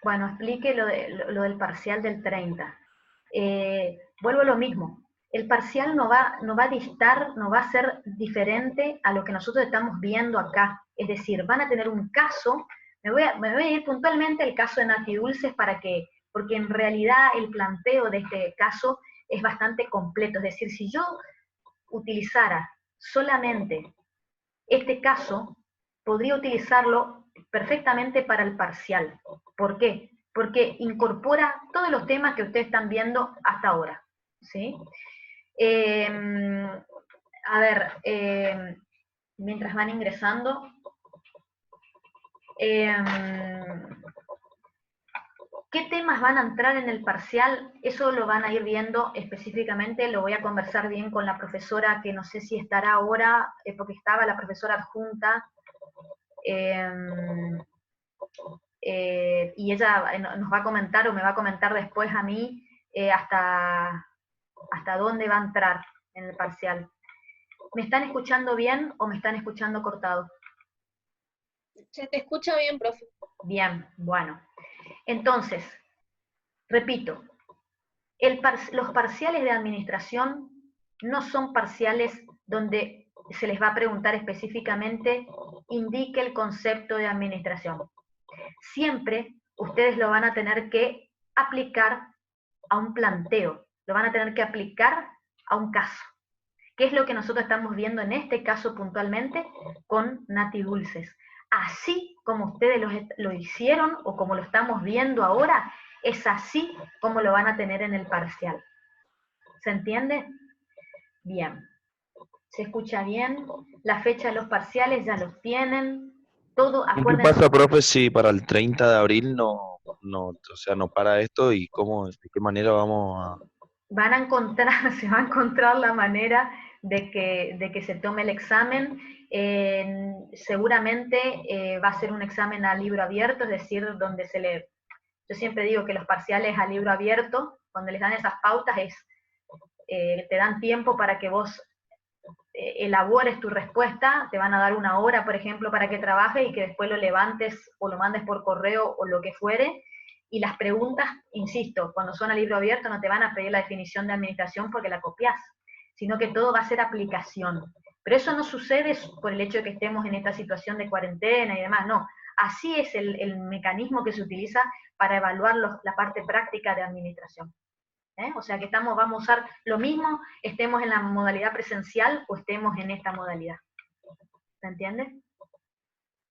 Bueno, explique lo del parcial del 30. Vuelvo a lo mismo. El parcial no va a distar, no va a ser diferente a lo que nosotros estamos viendo acá. Es decir, van a tener un caso, me voy a ir puntualmente al caso de Nati Dulces porque en realidad el planteo de este caso es bastante completo. Es decir, si yo utilizara solamente este caso, podría utilizarlo perfectamente para el parcial. ¿Por qué? Porque incorpora todos los temas que ustedes están viendo hasta ahora. ¿Sí? Eh, a ver, mientras van ingresando, eh, ¿qué temas van a entrar en el parcial? Eso lo van a ir viendo específicamente, lo voy a conversar bien con la profesora, que no sé si estará ahora, porque estaba la profesora adjunta, eh, y ella nos va a comentar o me va a comentar después a mí hasta dónde va a entrar en el parcial. ¿Me están escuchando bien o me están escuchando cortado? Se te escucha bien, profe. Bien, bueno. Entonces, repito, los parciales de administración no son parciales donde se les va a preguntar específicamente, indique el concepto de administración. Siempre ustedes lo van a tener que aplicar a un planteo, lo van a tener que aplicar a un caso. ¿Qué es lo que nosotros estamos viendo en este caso puntualmente con Nati Dulces? Así como ustedes lo hicieron o como lo estamos viendo ahora, es así como lo van a tener en el parcial. ¿Se entiende? Bien. ¿Se escucha bien? La fecha de los parciales ya los tienen. Todo, ¿Y qué acuérdense, pasa, profe, si para el 30 de abril o sea, no para esto y de qué manera vamos a... van a encontrar, se va a encontrar la manera de que se tome el examen. Seguramente va a ser un examen a libro abierto, es decir, donde yo siempre digo que los parciales a libro abierto, cuando les dan esas pautas, te dan tiempo para que vos elabores tu respuesta, te van a dar una hora, por ejemplo, para que trabajes y que después lo levantes o lo mandes por correo o lo que fuere. Y las preguntas, insisto, cuando son a libro abierto no te van a pedir la definición de administración porque la copias, sino que todo va a ser aplicación. Pero eso no sucede por el hecho de que estemos en esta situación de cuarentena y demás, no. Así es el mecanismo que se utiliza para evaluar la parte práctica de administración. O sea que vamos a usar lo mismo, estemos en la modalidad presencial o estemos en esta modalidad. ¿Se entiende?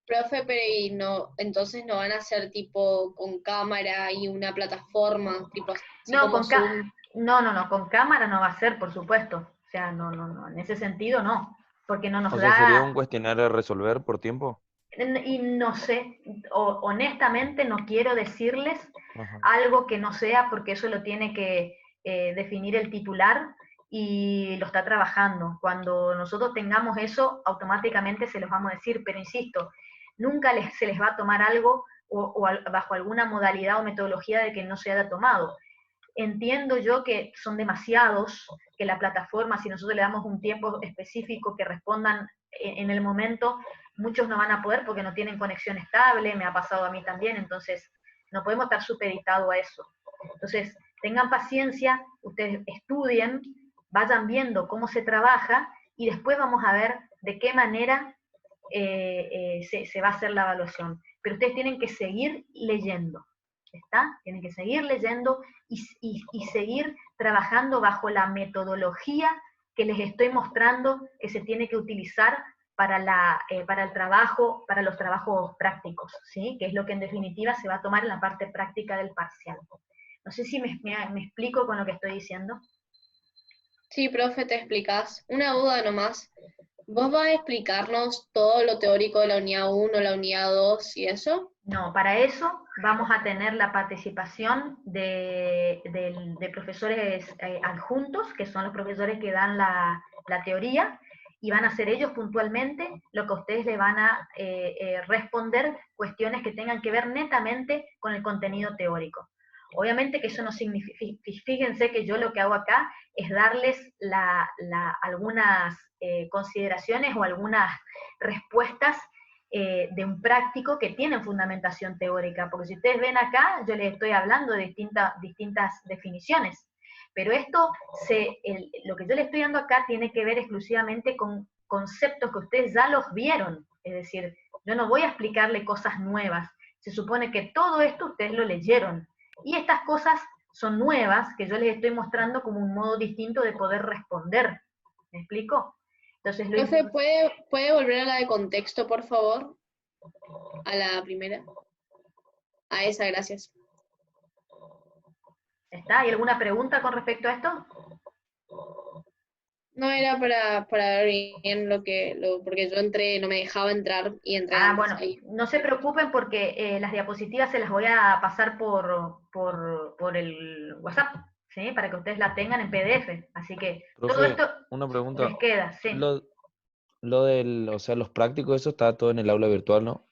Profe, pero y no, entonces no van a ser tipo con cámara y una plataforma, tipo así No, como Zoom. no, con cámara no va a ser, por supuesto. O sea, no, en ese sentido no, porque no nos O sea, sería un da, cuestionario a resolver por tiempo. y no sé, honestamente no quiero decirles Ajá. algo que no sea, porque eso lo tiene que definir el titular y lo está trabajando. Cuando nosotros tengamos eso, automáticamente se los vamos a decir, pero insisto, nunca se les va a tomar algo bajo alguna modalidad o metodología de que no se haya tomado. Entiendo yo que son demasiados, que la plataforma, si nosotros le damos un tiempo específico que respondan en el momento, muchos no van a poder porque no tienen conexión estable, me ha pasado a mí también, entonces no podemos estar supeditados a eso. Entonces, tengan paciencia, ustedes estudien, vayan viendo cómo se trabaja y después vamos a ver de qué manera se va a hacer la evaluación. Pero ustedes tienen que seguir leyendo, ¿está? Tienen que seguir leyendo y seguir trabajando bajo la metodología que les estoy mostrando que se tiene que utilizar para el trabajo, para los trabajos prácticos, ¿sí? Que es lo que en definitiva se va a tomar en la parte práctica del parcial. No sé si me explico con lo que estoy diciendo. Sí, profe, te explicás. Una duda nomás. ¿Vos vas a explicarnos todo lo teórico de la unidad 1, la unidad 2 y eso? No, para eso vamos a tener la participación de profesores adjuntos, que son los profesores que dan la teoría, y van a ser ellos puntualmente lo que ustedes le van a responder cuestiones que tengan que ver netamente con el contenido teórico. Obviamente que eso no significa, fíjense que yo lo que hago acá es darles algunas consideraciones o algunas respuestas de un práctico que tienen fundamentación teórica, porque si ustedes ven acá, yo les estoy hablando de distintas definiciones, pero esto, lo que yo les estoy dando acá tiene que ver exclusivamente con conceptos que ustedes ya los vieron, es decir, yo no voy a explicarle cosas nuevas, se supone que todo esto ustedes lo leyeron, y estas cosas son nuevas que yo les estoy mostrando como un modo distinto de poder responder, ¿me explico? Entonces, Profe, ¿puede volver a la de contexto, por favor? A la primera. A esa, gracias. ¿Está? ¿Hay alguna pregunta con respecto a esto? No era para ver bien porque yo entré, no me dejaba entrar y entré antes. Bueno, ahí. No se preocupen porque las diapositivas se las voy a pasar por el WhatsApp, ¿sí? Para que ustedes la tengan en PDF. Así que Profe, todo esto una pregunta. les queda, sí. Lo del, o sea, los prácticos, eso está todo en el aula virtual, ¿no?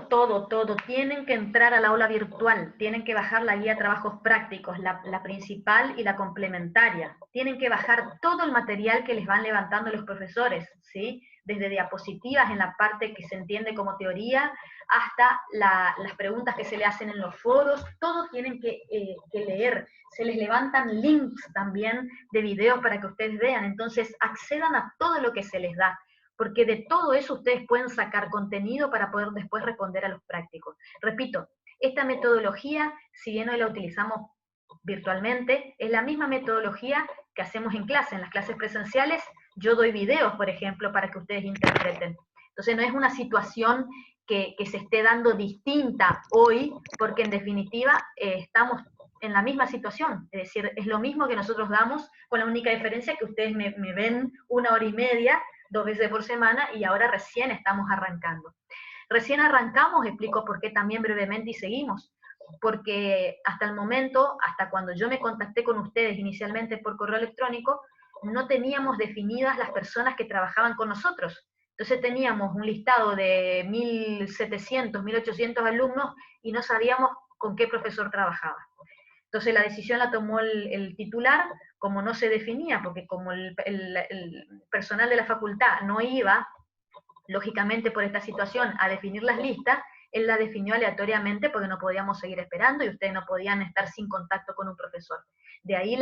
Todo. Tienen que entrar al aula virtual, tienen que bajar la guía de trabajos prácticos, la principal y la complementaria. Tienen que bajar todo el material que les van levantando los profesores, ¿sí? Desde diapositivas en la parte que se entiende como teoría, hasta las preguntas que se le hacen en los foros, todo tienen que leer. Se les levantan links también de videos para que ustedes vean, entonces accedan a todo lo que se les da, porque de todo eso ustedes pueden sacar contenido para poder después responder a los prácticos. Repito, esta metodología, si bien hoy la utilizamos virtualmente, es la misma metodología que hacemos en clase. En las clases presenciales yo doy videos, por ejemplo, para que ustedes interpreten. Entonces no es una situación que se esté dando distinta hoy, porque en definitiva estamos en la misma situación, es decir, es lo mismo que nosotros damos, con la única diferencia que ustedes me ven 1 hora y media, 2 veces por semana, y ahora recién estamos arrancando. Recién arrancamos, explico por qué también brevemente y seguimos, porque hasta el momento, hasta cuando yo me contacté con ustedes inicialmente por correo electrónico, no teníamos definidas las personas que trabajaban con nosotros. Entonces teníamos un listado de 1.700, 1.800 alumnos y no sabíamos con qué profesor trabajaba. Entonces la decisión la tomó el titular, como no se definía, porque como el personal de la facultad no iba, lógicamente por esta situación, a definir las listas, él la definió aleatoriamente porque no podíamos seguir esperando y ustedes no podían estar sin contacto con un profesor. De ahí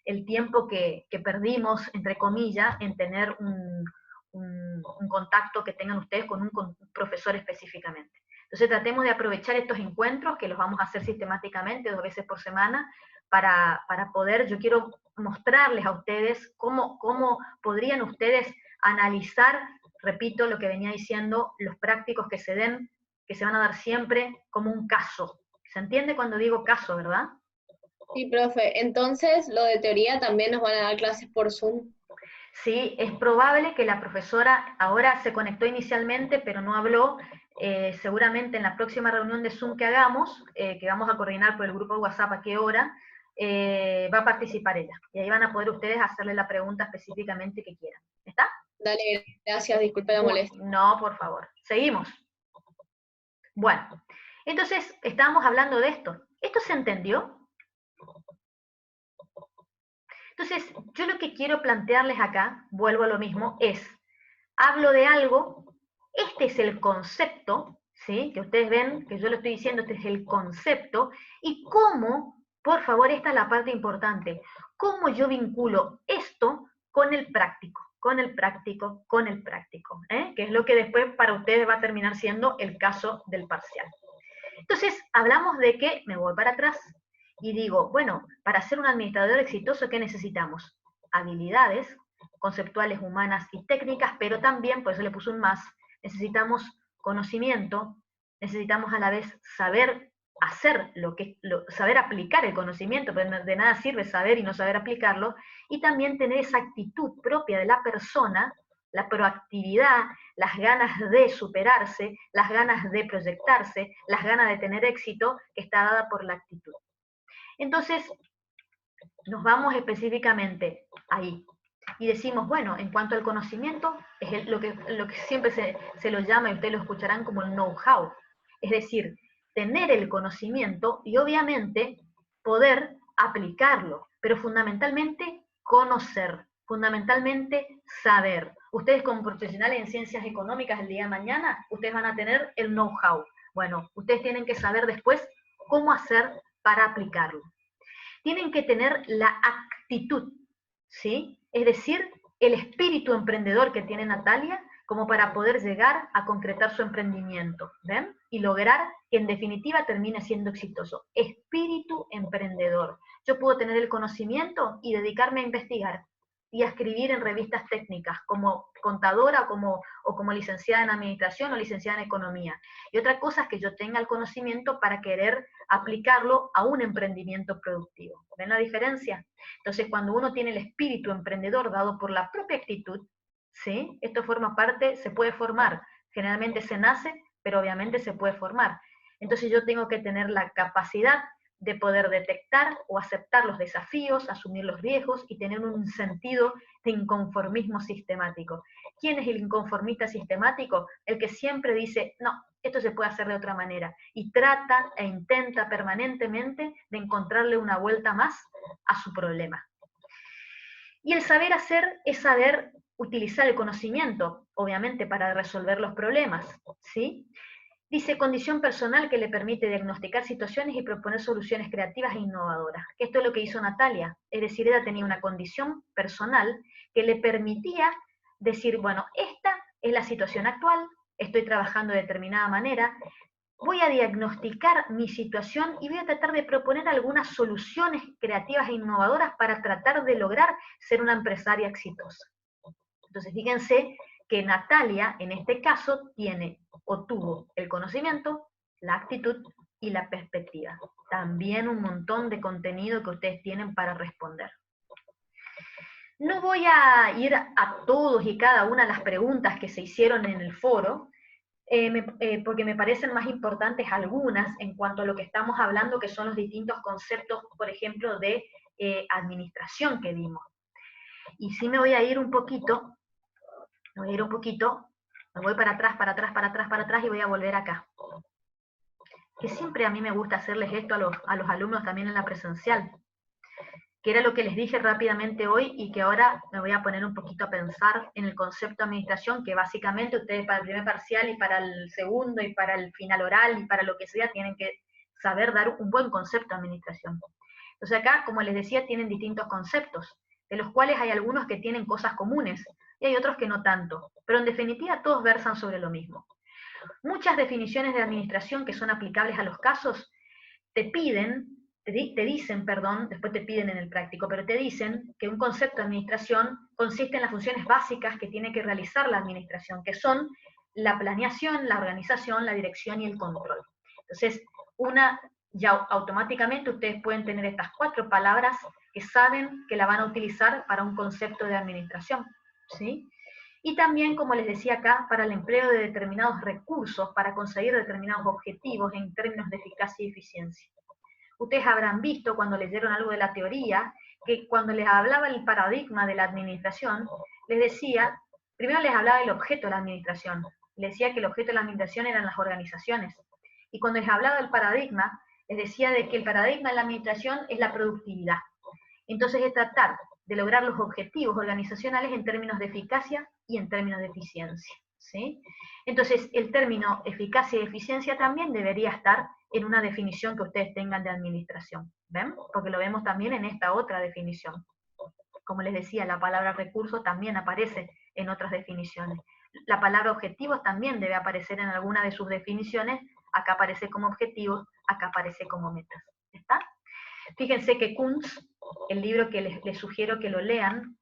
el tiempo que perdimos, entre comillas, en tener un contacto que tengan ustedes con un profesor específicamente. Entonces tratemos de aprovechar estos encuentros, que los vamos a hacer sistemáticamente 2 veces por semana, para poder, yo quiero mostrarles a ustedes cómo podrían ustedes analizar, repito lo que venía diciendo, los prácticos que se den, que se van a dar siempre como un caso. ¿Se entiende cuando digo caso, verdad? Sí, profe. Entonces, lo de teoría también nos van a dar clases por Zoom. Sí, es probable que la profesora ahora se conectó inicialmente, pero no habló. Seguramente en la próxima reunión de Zoom que hagamos, que vamos a coordinar por el grupo de WhatsApp a qué hora, va a participar ella. Y ahí van a poder ustedes hacerle la pregunta específicamente que quieran. ¿Está? Dale, gracias, disculpe la molestia. No, por favor. Seguimos. Bueno, entonces estábamos hablando de esto. ¿Esto se entendió? Entonces, yo lo que quiero plantearles acá, vuelvo a lo mismo, es, hablo de algo, este es el concepto, ¿sí? Que ustedes ven que yo lo estoy diciendo, este es el concepto, y cómo, por favor, esta es la parte importante, cómo yo vinculo esto con el práctico, que es lo que después para ustedes va a terminar siendo el caso del parcial. Entonces, hablamos de que, me voy para atrás, y digo, bueno, para ser un administrador exitoso, ¿qué necesitamos? Habilidades conceptuales, humanas y técnicas, pero también, por eso le puse un más, necesitamos conocimiento, necesitamos a la vez saber hacer saber aplicar el conocimiento, pero de nada sirve saber y no saber aplicarlo, y también tener esa actitud propia de la persona, la proactividad, las ganas de superarse, las ganas de proyectarse, las ganas de tener éxito, que está dada por la actitud. Entonces, nos vamos específicamente ahí y decimos, bueno, en cuanto al conocimiento, es lo que siempre se lo llama, y ustedes lo escucharán como el know-how, es decir, tener el conocimiento y obviamente poder aplicarlo, pero fundamentalmente conocer, fundamentalmente saber. Ustedes como profesionales en ciencias económicas el día de mañana, ustedes van a tener el know-how. Bueno, ustedes tienen que saber después cómo hacer para aplicarlo. Tienen que tener la actitud, ¿sí? Es decir, el espíritu emprendedor que tiene Natalia, como para poder llegar a concretar su emprendimiento, ¿ven? Y lograr que en definitiva termine siendo exitoso. Espíritu emprendedor. Yo puedo tener el conocimiento y dedicarme a investigar y a escribir en revistas técnicas como contadora o como licenciada en administración o licenciada en economía. Y otra cosa es que yo tenga el conocimiento para querer aplicarlo a un emprendimiento productivo. ¿Ven la diferencia? Entonces, cuando uno tiene el espíritu emprendedor dado por la propia actitud, ¿sí? Esto forma parte, se puede formar. Generalmente se nace, pero obviamente se puede formar. Entonces yo tengo que tener la capacidad de poder detectar o aceptar los desafíos, asumir los riesgos y tener un sentido de inconformismo sistemático. ¿Quién es el inconformista sistemático? El que siempre dice, no, esto se puede hacer de otra manera, y trata e intenta permanentemente de encontrarle una vuelta más a su problema. Y el saber hacer es saber utilizar el conocimiento, obviamente, para resolver los problemas, ¿sí? Dice, condición personal que le permite diagnosticar situaciones y proponer soluciones creativas e innovadoras. Esto es lo que hizo Natalia, es decir, ella tenía una condición personal que le permitía decir, bueno, esta es la situación actual, estoy trabajando de determinada manera, voy a diagnosticar mi situación y voy a tratar de proponer algunas soluciones creativas e innovadoras para tratar de lograr ser una empresaria exitosa. Entonces, fíjense que Natalia, en este caso, tiene o tuvo el conocimiento, la actitud y la perspectiva. También un montón de contenido que ustedes tienen para responder. No voy a ir a todos y cada una de las preguntas que se hicieron en el foro, porque me parecen más importantes algunas en cuanto a lo que estamos hablando, que son los distintos conceptos, por ejemplo, de administración que vimos. Y sí me voy a ir un poquito, me voy para atrás, para atrás, para atrás, para atrás, y voy a volver acá. Que siempre a mí me gusta hacerles esto a los alumnos también en la presencial, que era lo que les dije rápidamente hoy y que ahora me voy a poner un poquito a pensar en el concepto de administración, que básicamente ustedes para el primer parcial y para el segundo y para el final oral y para lo que sea tienen que saber dar un buen concepto de administración. Entonces acá, como les decía, tienen distintos conceptos, de los cuales hay algunos que tienen cosas comunes y hay otros que no tanto, pero en definitiva todos versan sobre lo mismo. Muchas definiciones de administración que son aplicables a los casos te dicen, después te piden en el práctico, pero te dicen que un concepto de administración consiste en las funciones básicas que tiene que realizar la administración, que son la planeación, la organización, la dirección y el control. Entonces, ya automáticamente ustedes pueden tener estas 4 palabras que saben que la van a utilizar para un concepto de administración, ¿sí? Y también, como les decía acá, para el empleo de determinados recursos para conseguir determinados objetivos en términos de eficacia y eficiencia. Ustedes habrán visto cuando leyeron algo de la teoría, que cuando les hablaba el paradigma de la administración, les decía, primero les hablaba del objeto de la administración, les decía que el objeto de la administración eran las organizaciones. Y cuando les hablaba del paradigma, les decía de que el paradigma de la administración es la productividad. Entonces es tratar de lograr los objetivos organizacionales en términos de eficacia y en términos de eficiencia, ¿sí? Entonces el término eficacia y eficiencia también debería estar en una definición que ustedes tengan de administración, ¿ven? Porque lo vemos también en esta otra definición. Como les decía, la palabra recurso también aparece en otras definiciones. La palabra objetivos también debe aparecer en alguna de sus definiciones. Acá aparece como objetivos, acá aparece como metas. ¿Está? Fíjense que Kuntz, el libro que les sugiero que lo lean,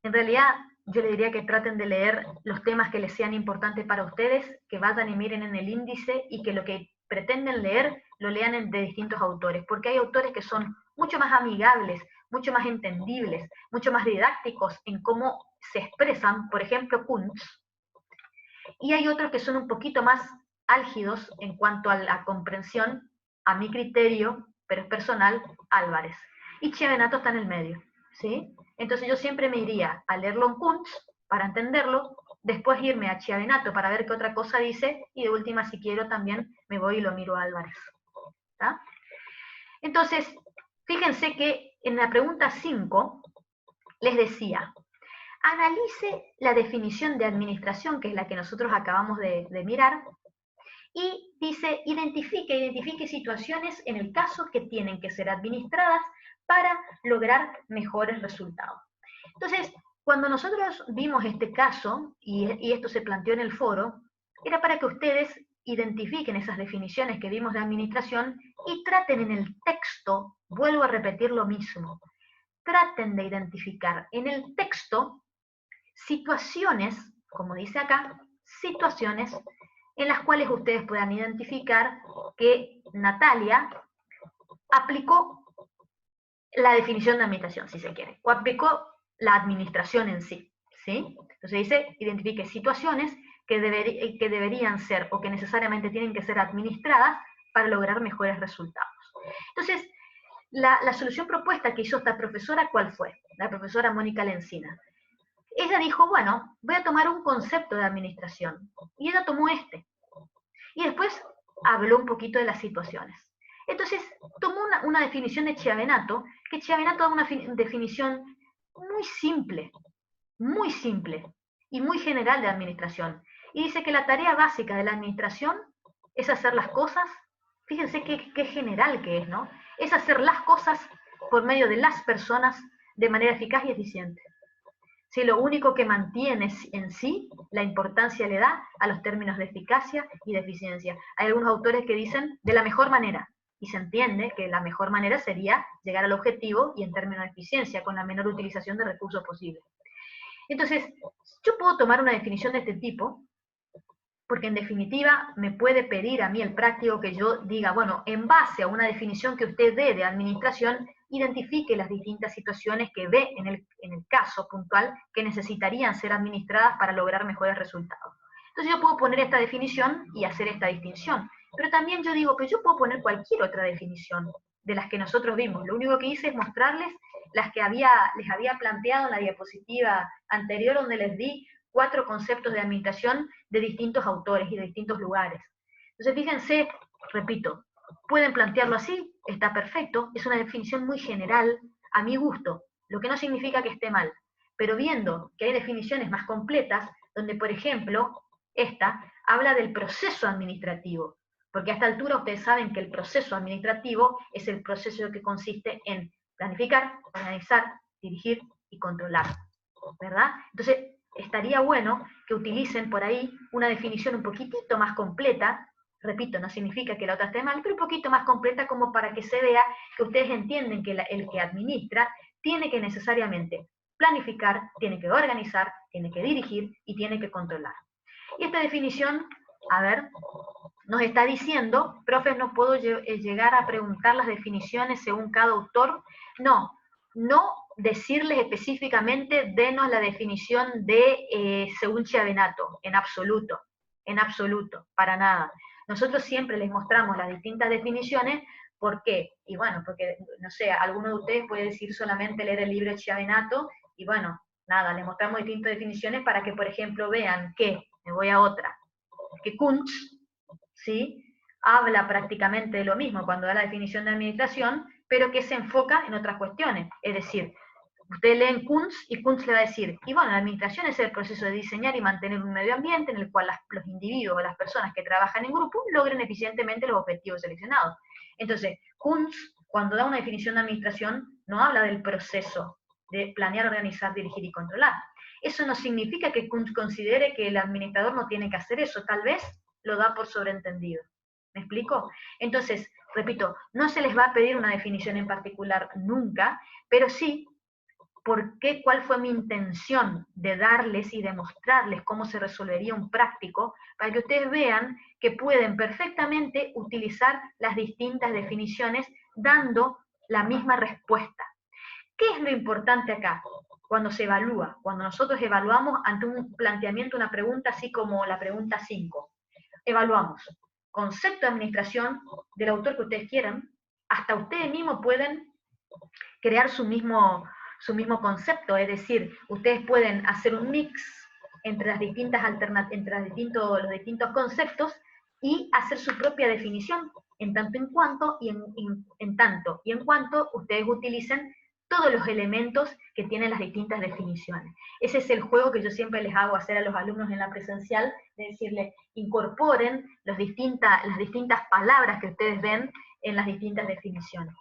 en realidad yo les diría que traten de leer los temas que les sean importantes para ustedes, que vayan y miren en el índice y que lo que pretenden leer lo lean de distintos autores, porque hay autores que son mucho más amigables, mucho más entendibles, mucho más didácticos en cómo se expresan, por ejemplo, Kuntz, y hay otros que son un poquito más álgidos en cuanto a la comprensión, a mi criterio, pero es personal, Álvarez. Y Chiavenato está en el medio, ¿sí? Entonces yo siempre me iría a leerlo en Kuntz para entenderlo, después irme a Chiavenato para ver qué otra cosa dice, y de última, si quiero, también me voy y lo miro a Álvarez. ¿Tá? Entonces, fíjense que en la pregunta 5 les decía, analice la definición de administración, que es la que nosotros acabamos de mirar, y dice, identifique situaciones en el caso que tienen que ser administradas para lograr mejores resultados. Entonces, cuando nosotros vimos este caso, y esto se planteó en el foro, era para que ustedes identifiquen esas definiciones que vimos de administración y traten en el texto, vuelvo a repetir lo mismo, traten de identificar en el texto situaciones, como dice acá, situaciones en las cuales ustedes puedan identificar que Natalia aplicó la definición de administración, si se quiere, o aplicó la administración en sí, ¿sí? Entonces dice, identifique situaciones que deberían ser o que necesariamente tienen que ser administradas para lograr mejores resultados. Entonces, la solución propuesta que hizo esta profesora, ¿cuál fue? La profesora Mónica Lencina. Ella dijo, bueno, voy a tomar un concepto de administración. Y ella tomó este. Y después habló un poquito de las situaciones. Entonces, tomó una definición de Chiavenato, que Chiavenato da una definición muy simple y muy general de administración. Y dice que la tarea básica de la administración es hacer las cosas, fíjense qué general que es, ¿no? Es hacer las cosas por medio de las personas de manera eficaz y eficiente. Si lo único que mantiene en sí la importancia le da a los términos de eficacia y de eficiencia. Hay algunos autores que dicen de la mejor manera, y se entiende que la mejor manera sería llegar al objetivo y en términos de eficiencia, con la menor utilización de recursos posible. Entonces, yo puedo tomar una definición de este tipo, porque en definitiva me puede pedir a mí el práctico que yo diga, bueno, en base a una definición que usted dé de administración, identifique las distintas situaciones que ve en el caso puntual que necesitarían ser administradas para lograr mejores resultados. Entonces yo puedo poner esta definición y hacer esta distinción. Pero también yo digo que yo puedo poner cualquier otra definición de las que nosotros vimos. Lo único que hice es mostrarles las que les había planteado en la diapositiva anterior, donde les di 4 conceptos de administración de distintos autores y de distintos lugares. Entonces fíjense, repito, pueden plantearlo así, está perfecto, es una definición muy general, a mi gusto, lo que no significa que esté mal, pero viendo que hay definiciones más completas, donde por ejemplo, esta habla del proceso administrativo, porque a esta altura ustedes saben que el proceso administrativo es el proceso que consiste en planificar, organizar, dirigir y controlar, ¿verdad? Entonces, estaría bueno que utilicen por ahí una definición un poquitito más completa, repito, no significa que la otra esté mal, pero un poquito más completa como para que se vea que ustedes entienden que el que administra tiene que necesariamente planificar, tiene que organizar, tiene que dirigir y tiene que controlar. Y esta definición, a ver, nos está diciendo, profe, no puedo llegar a preguntar las definiciones según cada autor, no decirles específicamente, denos la definición de según Chiavenato, en absoluto, para nada. Nosotros siempre les mostramos las distintas definiciones, ¿por qué? Y bueno, porque, no sé, alguno de ustedes puede decir solamente leer el libro de Chiavenato, y bueno, nada, les mostramos distintas definiciones para que, por ejemplo, vean que, me voy a otra, que Kuntz, ¿sí?, habla prácticamente de lo mismo cuando da la definición de administración, pero que se enfoca en otras cuestiones. Es decir, ustedes leen Kuntz y Kuntz le va a decir, y bueno, la administración es el proceso de diseñar y mantener un medio ambiente en el cual los individuos o las personas que trabajan en grupo logren eficientemente los objetivos seleccionados. Entonces, Kuntz, cuando da una definición de administración, no habla del proceso de planear, organizar, dirigir y controlar. Eso no significa que Kuntz considere que el administrador no tiene que hacer eso, tal vez lo da por sobreentendido. ¿Me explico? Entonces, repito, no se les va a pedir una definición en particular nunca, pero sí, cuál fue mi intención de darles y de mostrarles cómo se resolvería un práctico, para que ustedes vean que pueden perfectamente utilizar las distintas definiciones dando la misma respuesta. ¿Qué es lo importante acá? Cuando se evalúa, cuando nosotros evaluamos ante un planteamiento, una pregunta así como la pregunta 5, evaluamos concepto de administración del autor que ustedes quieran, hasta ustedes mismos pueden crear su mismo concepto, es decir, ustedes pueden hacer un mix entre las distintas los distintos conceptos y hacer su propia definición, en tanto y en cuanto ustedes utilicen todos los elementos que tienen las distintas definiciones. Ese es el juego que yo siempre les hago hacer a los alumnos en la presencial, de decirles, incorporen las distintas palabras que ustedes ven en las distintas definiciones.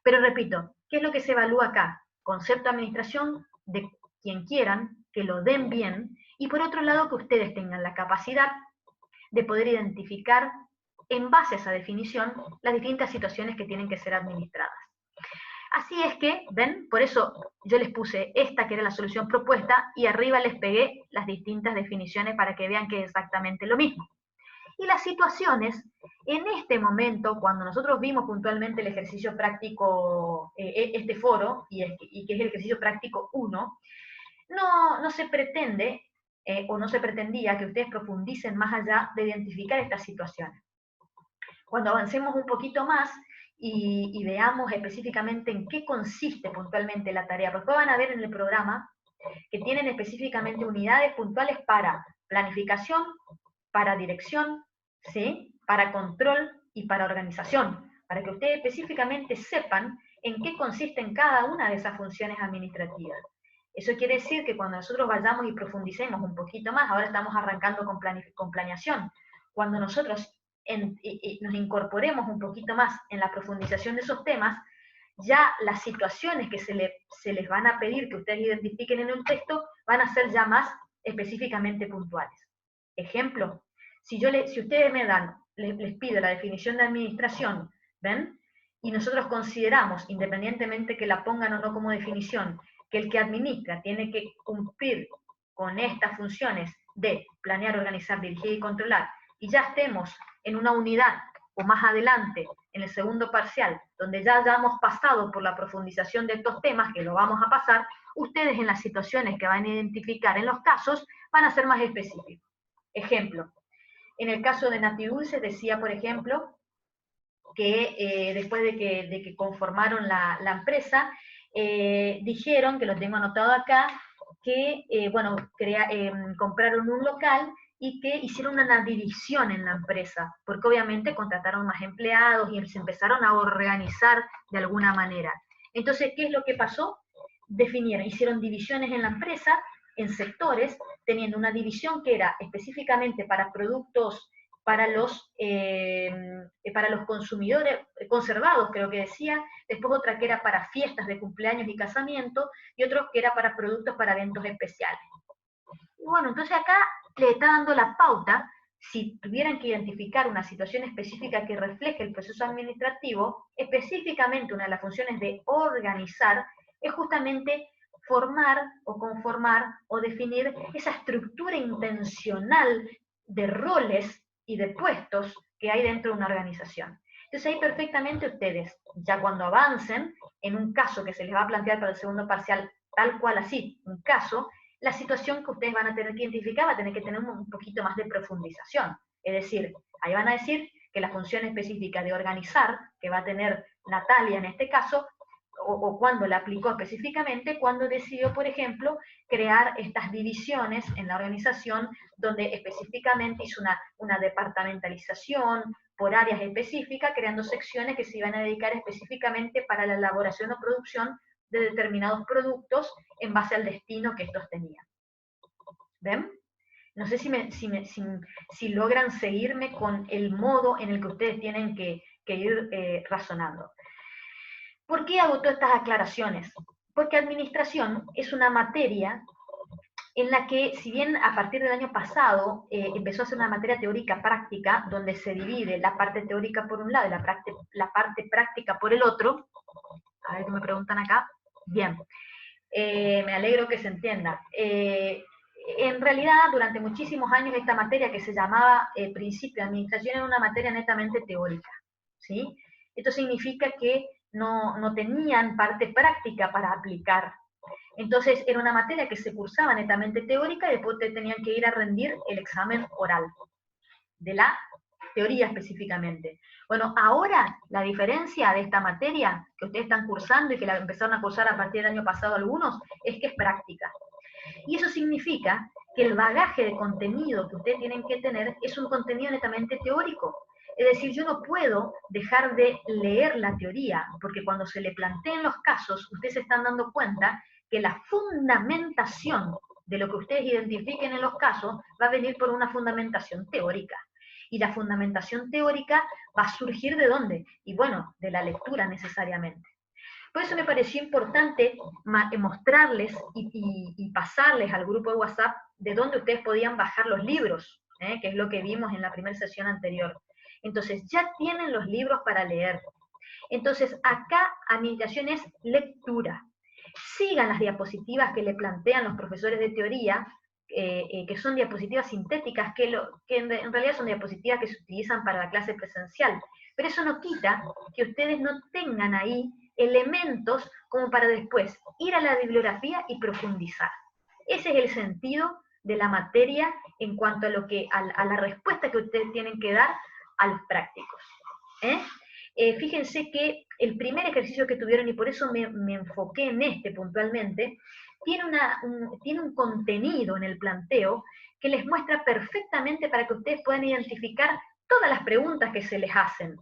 Pero repito, ¿qué es lo que se evalúa acá? Concepto de administración de quien quieran, que lo den bien, y por otro lado que ustedes tengan la capacidad de poder identificar en base a esa definición las distintas situaciones que tienen que ser administradas. Así es que, ven, por eso yo les puse esta que era la solución propuesta y arriba les pegué las distintas definiciones para que vean que es exactamente lo mismo. Y las situaciones, en este momento, cuando nosotros vimos puntualmente el ejercicio práctico, este foro, y que es el ejercicio práctico 1, no se pretende o no se pretendía que ustedes profundicen más allá de identificar estas situaciones. Cuando avancemos un poquito más y veamos específicamente en qué consiste puntualmente la tarea, porque van a ver en el programa que tienen específicamente unidades puntuales para planificación, para dirección, ¿sí? Para control y para organización, para que ustedes específicamente sepan en qué consisten cada una de esas funciones administrativas. Eso quiere decir que cuando nosotros vayamos y profundicemos un poquito más, ahora estamos arrancando con planeación, cuando nosotros nos incorporemos un poquito más en la profundización de esos temas, ya las situaciones que se les van a pedir que ustedes identifiquen en un texto van a ser ya más específicamente puntuales. Ejemplo, si ustedes me dan, les pido la definición de administración, ¿ven? Y nosotros consideramos, independientemente que la pongan o no como definición, que el que administra tiene que cumplir con estas funciones de planear, organizar, dirigir y controlar, y ya estemos en una unidad o más adelante, en el segundo parcial, donde ya hayamos pasado por la profundización de estos temas, que lo vamos a pasar, ustedes en las situaciones que van a identificar en los casos van a ser más específicos. Ejemplo, en el caso de Natidulce decía, por ejemplo, que después de que conformaron la empresa, dijeron, que lo tengo anotado acá, que compraron un local y que hicieron una división en la empresa, porque obviamente contrataron más empleados y se empezaron a organizar de alguna manera. Entonces, ¿qué es lo que pasó? Hicieron divisiones en la empresa, en sectores, teniendo una división que era específicamente para productos para los consumidores conservados, creo que decía, después otra que era para fiestas de cumpleaños y casamiento, y otro que era para productos para eventos especiales. Y bueno, entonces acá le está dando la pauta, si tuvieran que identificar una situación específica que refleje el proceso administrativo, específicamente una de las funciones de organizar, es justamente formar o conformar o definir esa estructura intencional de roles y de puestos que hay dentro de una organización. Entonces ahí perfectamente ustedes, ya cuando avancen en un caso que se les va a plantear para el segundo parcial, tal cual así, un caso, la situación que ustedes van a tener que identificar va a tener que tener un poquito más de profundización. Es decir, ahí van a decir que la función específica de organizar, que va a tener Natalia en este caso, o cuando la aplicó específicamente, cuando decidió, por ejemplo, crear estas divisiones en la organización, donde específicamente hizo una departamentalización por áreas específicas, creando secciones que se iban a dedicar específicamente para la elaboración o producción de determinados productos en base al destino que estos tenían. ¿Ven? No sé si logran seguirme con el modo en el que ustedes tienen que ir razonando. ¿Por qué hago todas estas aclaraciones? Porque administración es una materia en la que, si bien a partir del año pasado empezó a ser una materia teórica práctica, donde se divide la parte teórica por un lado y la parte práctica por el otro, a ver qué me preguntan acá, bien, me alegro que se entienda. En realidad, durante muchísimos años esta materia que se llamaba principio de administración era una materia netamente teórica, ¿sí? Esto significa que no tenían parte práctica para aplicar. Entonces era una materia que se cursaba netamente teórica y después tenían que ir a rendir el examen oral de la teoría específicamente. Bueno, ahora la diferencia de esta materia que ustedes están cursando y que la empezaron a cursar a partir del año pasado algunos, es que es práctica. Y eso significa que el bagaje de contenido que ustedes tienen que tener es un contenido netamente teórico. Es decir, yo no puedo dejar de leer la teoría, porque cuando se le planteen los casos, ustedes se están dando cuenta que la fundamentación de lo que ustedes identifiquen en los casos va a venir por una fundamentación teórica. Y la fundamentación teórica va a surgir ¿de dónde? Y bueno, de la lectura necesariamente. Por eso me pareció importante mostrarles y pasarles al grupo de WhatsApp de dónde ustedes podían bajar los libros, que es lo que vimos en la primera sesión anterior. Entonces, ya tienen los libros para leer. Entonces, acá administración es lectura. Sigan las diapositivas que le plantean los profesores de teoría, que son diapositivas sintéticas, que en realidad son diapositivas que se utilizan para la clase presencial. Pero eso no quita que ustedes no tengan ahí elementos como para después ir a la bibliografía y profundizar. Ese es el sentido de la materia en cuanto a, a la respuesta que ustedes tienen que dar a los prácticos. Fíjense que el primer ejercicio que tuvieron, y por eso me enfoqué en este puntualmente, tiene un contenido en el planteo que les muestra perfectamente para que ustedes puedan identificar todas las preguntas que se les hacen.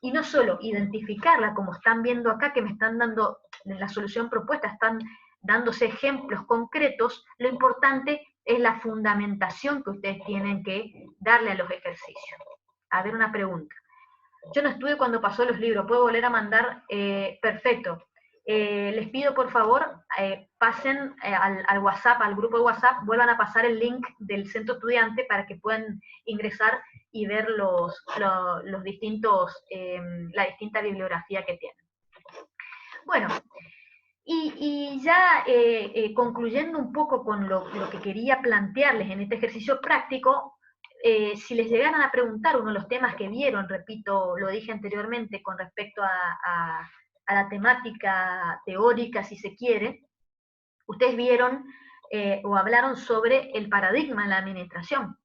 Y no solo identificarla, como están viendo acá, que me están dando, en la solución propuesta, están dándose ejemplos concretos, lo importante es la fundamentación que ustedes tienen que darle a los ejercicios. A ver, una pregunta. Yo no estuve cuando pasó los libros, ¿puedo volver a mandar? Perfecto. Les pido por favor, pasen al WhatsApp, al grupo de WhatsApp, vuelvan a pasar el link del centro estudiante para que puedan ingresar y ver la distinta bibliografía que tienen. Bueno, y ya concluyendo un poco con lo que quería plantearles en este ejercicio práctico, si les llegaran a preguntar uno de los temas que vieron, repito, lo dije anteriormente con respecto a la temática teórica, si se quiere, ustedes vieron o hablaron sobre el paradigma en la administración.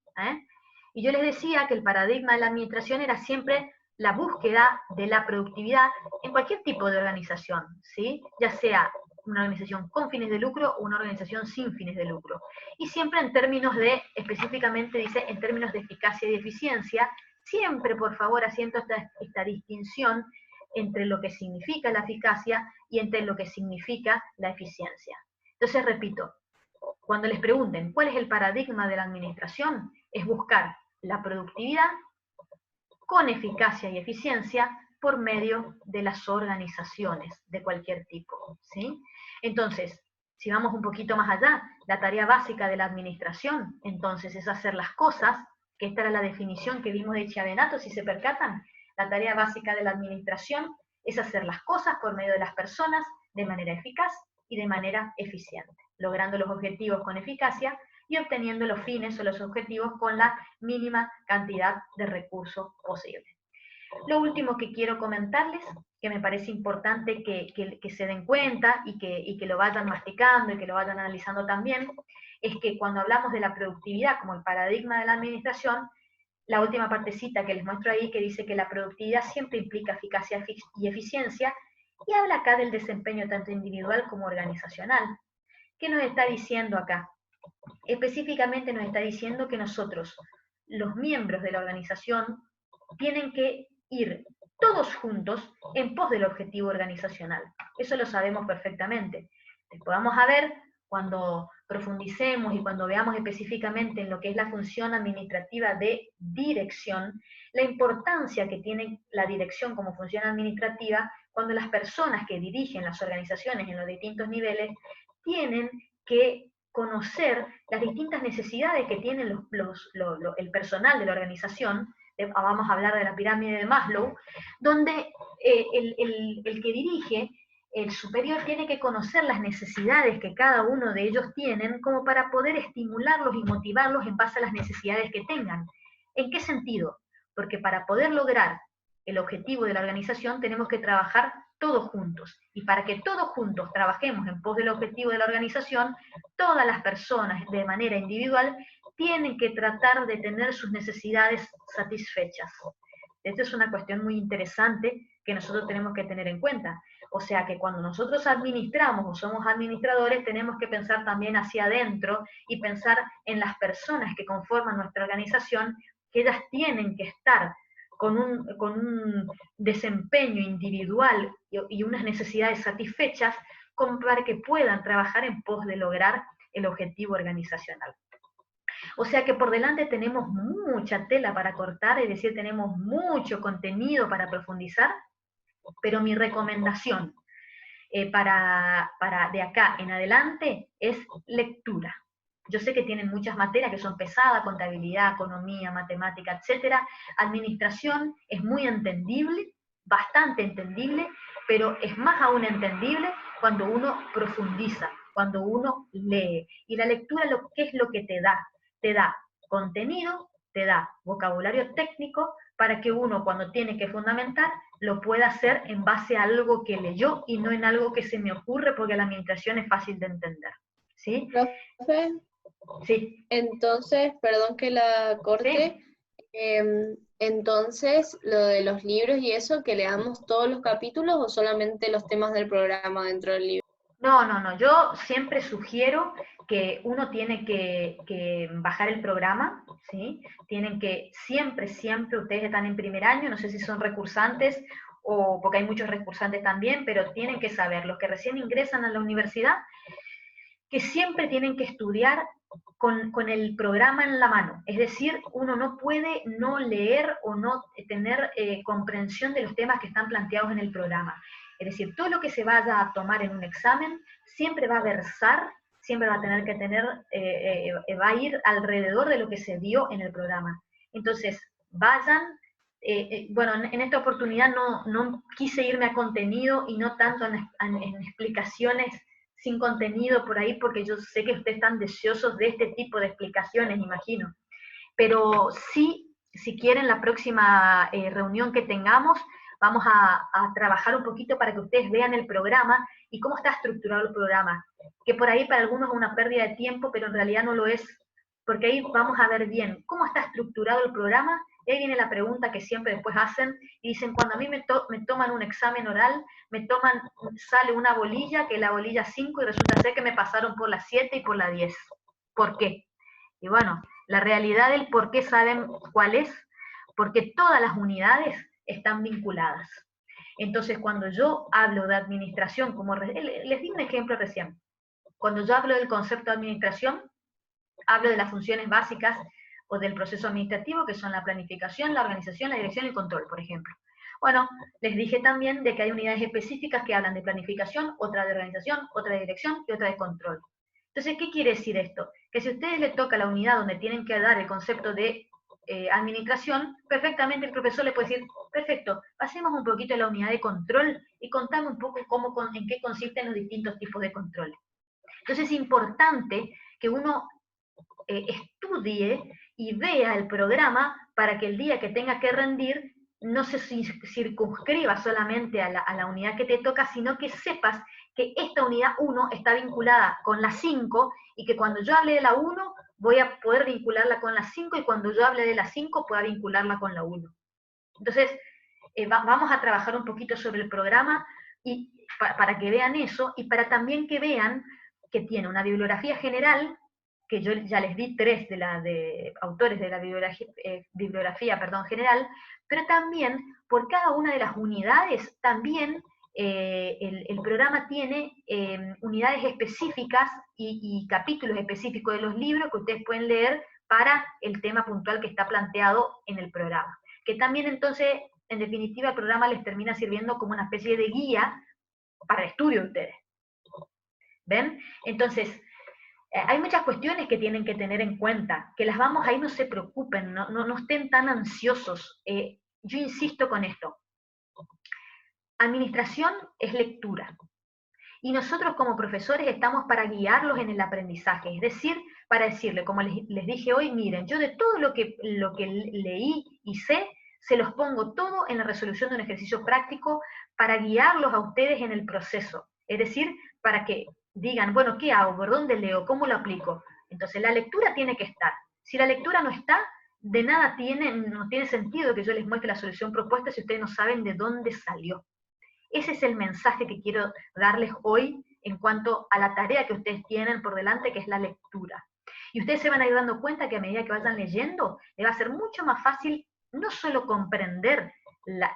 Y yo les decía que el paradigma de la administración era siempre la búsqueda de la productividad en cualquier tipo de organización, ¿sí? Ya sea una organización con fines de lucro o una organización sin fines de lucro. Y siempre en términos de, específicamente dice, en términos de eficacia y eficiencia, siempre, por favor, haciendo esta distinción entre lo que significa la eficacia y entre lo que significa la eficiencia. Entonces, repito, cuando les pregunten cuál es el paradigma de la administración, es buscar la productividad con eficacia y eficiencia por medio de las organizaciones de cualquier tipo, ¿sí? Entonces, si vamos un poquito más allá, la tarea básica de la administración, entonces, es hacer las cosas, que esta era la definición que vimos de Chiavenato, si se percatan, la tarea básica de la administración es hacer las cosas por medio de las personas de manera eficaz y de manera eficiente, logrando los objetivos con eficacia y obteniendo los fines o los objetivos con la mínima cantidad de recursos posible. Lo último que quiero comentarles, que me parece importante que se den cuenta y que lo vayan masticando y que lo vayan analizando también, es que cuando hablamos de la productividad como el paradigma de la administración, la última partecita que les muestro ahí, que dice que la productividad siempre implica eficacia y eficiencia, y habla acá del desempeño tanto individual como organizacional. ¿Qué nos está diciendo acá? Específicamente nos está diciendo que nosotros, los miembros de la organización, tienen que ir todos juntos en pos del objetivo organizacional. Eso lo sabemos perfectamente. Después vamos a ver, cuando profundicemos y cuando veamos específicamente en lo que es la función administrativa de dirección, la importancia que tiene la dirección como función administrativa cuando las personas que dirigen las organizaciones en los distintos niveles tienen que conocer las distintas necesidades que tiene el personal de la organización. Vamos a hablar de la pirámide de Maslow, donde el que dirige, el superior, tiene que conocer las necesidades que cada uno de ellos tienen como para poder estimularlos y motivarlos en base a las necesidades que tengan. ¿En qué sentido? Porque para poder lograr el objetivo de la organización tenemos que trabajar todos juntos. Y para que todos juntos trabajemos en pos del objetivo de la organización, todas las personas de manera individual tienen que tratar de tener sus necesidades satisfechas. Esta es una cuestión muy interesante que nosotros tenemos que tener en cuenta. O sea que cuando nosotros administramos o somos administradores, tenemos que pensar también hacia adentro y pensar en las personas que conforman nuestra organización, que ellas tienen que estar con un desempeño individual y unas necesidades satisfechas, como para que puedan trabajar en pos de lograr el objetivo organizacional. O sea que por delante tenemos mucha tela para cortar, es decir, tenemos mucho contenido para profundizar, pero mi recomendación para de acá en adelante es lectura. Yo sé que tienen muchas materias que son pesadas, contabilidad, economía, matemática, etcétera. Administración es muy entendible, bastante entendible, pero es más aún entendible cuando uno profundiza, cuando uno lee. Y la lectura, ¿qué es lo que te da? Te da contenido, te da vocabulario técnico para que uno, cuando tiene que fundamentar, lo pueda hacer en base a algo que leyó y no en algo que se me ocurre, porque la administración es fácil de entender. ¿Sí? Profe, Sí. entonces, perdón que la corte, entonces, lo de los libros y eso, que leamos todos los capítulos o solamente los temas del programa dentro del libro. No, yo siempre sugiero que uno tiene que bajar el programa, ¿sí? Tienen que siempre, ustedes están en primer año, no sé si son recursantes o porque hay muchos recursantes también, pero tienen que saber, los que recién ingresan a la universidad, que siempre tienen que estudiar con el programa en la mano. Es decir, uno no puede no leer o no tener comprensión de los temas que están planteados en el programa. Es decir, todo lo que se vaya a tomar en un examen siempre va a versar, siempre va a tener que tener, va a ir alrededor de lo que se vio en el programa. Entonces, vayan, bueno, en esta oportunidad no quise irme a contenido y no tanto en explicaciones sin contenido por ahí, porque yo sé que ustedes están deseosos de este tipo de explicaciones, imagino. Pero sí, si quieren, la próxima reunión que tengamos, vamos a trabajar un poquito para que ustedes vean el programa y cómo está estructurado el programa. Que por ahí para algunos es una pérdida de tiempo, pero en realidad no lo es, porque ahí vamos a ver bien cómo está estructurado el programa. Y ahí viene la pregunta que siempre después hacen, y dicen, cuando a mí me toman un examen oral, sale una bolilla, que es la bolilla 5, y resulta ser que me pasaron por la 7 y por la 10. ¿Por qué? Y bueno, la realidad del por qué saben cuál es, porque todas las unidades están vinculadas. Entonces, cuando yo hablo de administración, como les di un ejemplo recién, cuando yo hablo del concepto de administración, hablo de las funciones básicas o del proceso administrativo, que son la planificación, la organización, la dirección y el control, por ejemplo. Bueno, les dije también de que hay unidades específicas que hablan de planificación, otra de organización, otra de dirección y otra de control. Entonces, ¿qué quiere decir esto? Que si a ustedes les toca la unidad donde tienen que dar el concepto de administración, perfectamente el profesor le puede decir, perfecto, pasemos un poquito a la unidad de control y contame un poco en qué consisten los distintos tipos de control. Entonces es importante que uno estudie y vea el programa para que el día que tenga que rendir no se circunscriba solamente a la unidad que te toca, sino que sepas que esta unidad 1 está vinculada con la 5 y que cuando yo hable de la 1 voy a poder vincularla con la 5 y cuando yo hable de la 5 pueda vincularla con la 1. Entonces, vamos a trabajar un poquito sobre el programa y para que vean eso y para también que vean que tiene una bibliografía general, que yo ya les di 3 de autores de la bibliografía general, pero también por cada una de las unidades también el programa tiene unidades específicas y capítulos específicos de los libros que ustedes pueden leer para el tema puntual que está planteado en el programa. Que también entonces, en definitiva, el programa les termina sirviendo como una especie de guía para el estudio de ustedes. ¿Ven? Entonces, hay muchas cuestiones que tienen que tener en cuenta, que las vamos ahí, no se preocupen, no estén tan ansiosos. Yo insisto con esto. Administración es lectura. Y nosotros como profesores estamos para guiarlos en el aprendizaje, es decir, para decirle, como les dije hoy, miren, yo de todo lo que leí y sé, se los pongo todo en la resolución de un ejercicio práctico para guiarlos a ustedes en el proceso. Es decir, para que digan, bueno, ¿qué hago? ¿Por dónde leo? ¿Cómo lo aplico? Entonces la lectura tiene que estar. Si la lectura no está, de nada no tiene sentido que yo les muestre la solución propuesta si ustedes no saben de dónde salió. Ese es el mensaje que quiero darles hoy en cuanto a la tarea que ustedes tienen por delante, que es la lectura. Y ustedes se van a ir dando cuenta que a medida que vayan leyendo, les va a ser mucho más fácil no solo comprender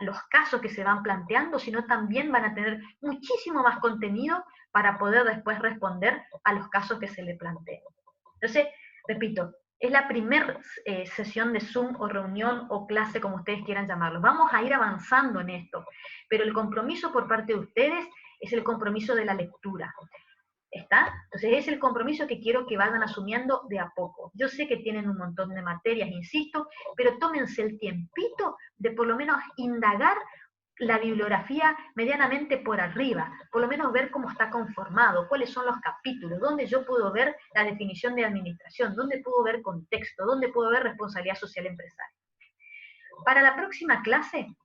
los casos que se van planteando, sino también van a tener muchísimo más contenido para poder después responder a los casos que se le planteen. Entonces, repito, es la primera sesión de Zoom o reunión o clase, como ustedes quieran llamarlo. Vamos a ir avanzando en esto, pero el compromiso por parte de ustedes es el compromiso de la lectura. ¿Está? Entonces es el compromiso que quiero que vayan asumiendo de a poco. Yo sé que tienen un montón de materias, insisto, pero tómense el tiempito de por lo menos indagar la bibliografía medianamente por arriba, por lo menos ver cómo está conformado, cuáles son los capítulos, dónde yo puedo ver la definición de administración, dónde puedo ver contexto, dónde puedo ver responsabilidad social empresaria. Para la próxima clase,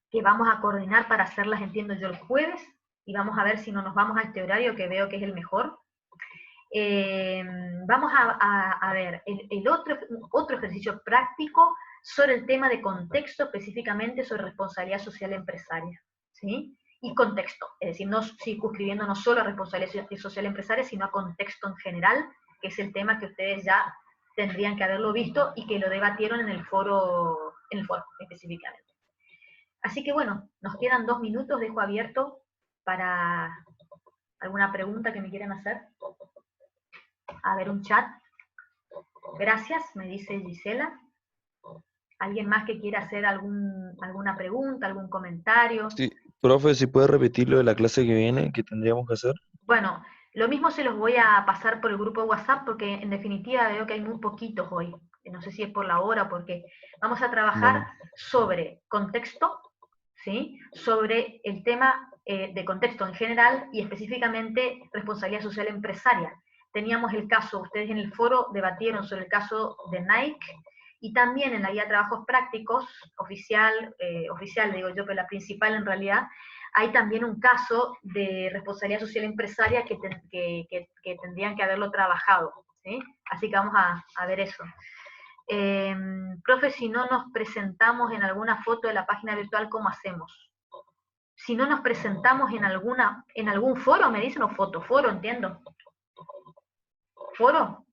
que vamos a coordinar para hacerlas, entiendo yo, el jueves, y vamos a ver si no nos vamos a este horario que veo que es el mejor. Vamos a ver el otro ejercicio práctico sobre el tema de contexto, específicamente sobre responsabilidad social empresaria, ¿sí? Y contexto, es decir, no circunscribiendo no solo a responsabilidad social empresaria, sino a contexto en general, que es el tema que ustedes ya tendrían que haberlo visto y que lo debatieron en el foro específicamente. Así que bueno, nos quedan 2 minutos, dejo abierto para alguna pregunta que me quieran hacer. A ver, un chat. Gracias, me dice Gisela. ¿Alguien más que quiera hacer alguna pregunta, algún comentario? Sí, profe, si puede repetir lo de la clase que viene, que tendríamos que hacer. Bueno, lo mismo se los voy a pasar por el grupo de WhatsApp, porque en definitiva veo que hay muy poquitos hoy. No sé si es por la hora, porque vamos a trabajar sobre contexto, ¿sí? Sobre el tema de contexto en general y específicamente responsabilidad social empresaria. Teníamos el caso, ustedes en el foro debatieron sobre el caso de Nike, y también en la guía de trabajos prácticos, oficial digo yo, pero la principal en realidad, hay también un caso de responsabilidad social empresaria que tendrían que haberlo trabajado, ¿sí? Así que vamos a ver eso. Profe, si no nos presentamos en alguna foto de la página virtual, ¿cómo hacemos? Si no nos presentamos en algún foro, me dicen, o foro, entiendo. ¿Foro?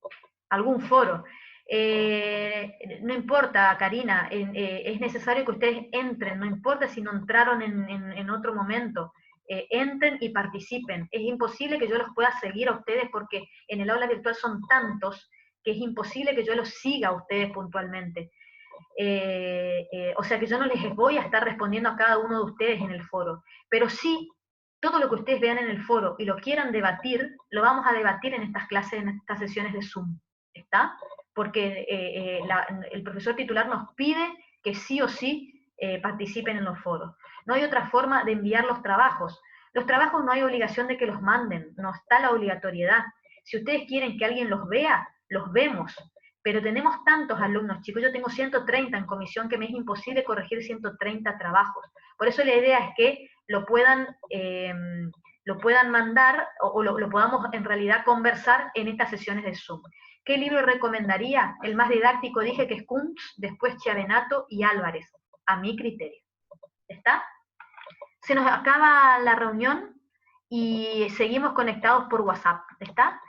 Algún foro. No importa, Karina, es necesario que ustedes entren, no importa si no entraron en otro momento. Entren y participen. Es imposible que yo los pueda seguir a ustedes porque en el aula virtual son tantos que es imposible que yo los siga a ustedes puntualmente. O sea que yo no les voy a estar respondiendo a cada uno de ustedes en el foro, pero sí, todo lo que ustedes vean en el foro y lo quieran debatir, lo vamos a debatir en estas clases, en estas sesiones de Zoom, ¿está? Porque el profesor titular nos pide que sí o sí participen en los foros. No hay otra forma de enviar los trabajos. Los trabajos no hay obligación de que los manden, no está la obligatoriedad. Si ustedes quieren que alguien los vea, los vemos. Pero tenemos tantos alumnos, chicos, yo tengo 130 en comisión que me es imposible corregir 130 trabajos. Por eso la idea es que lo puedan mandar o lo podamos en realidad conversar en estas sesiones de Zoom. ¿Qué libro recomendaría? El más didáctico dije que es Kuntz, después Chiavenato y Álvarez, a mi criterio. ¿Está? Se nos acaba la reunión y seguimos conectados por WhatsApp. ¿Está?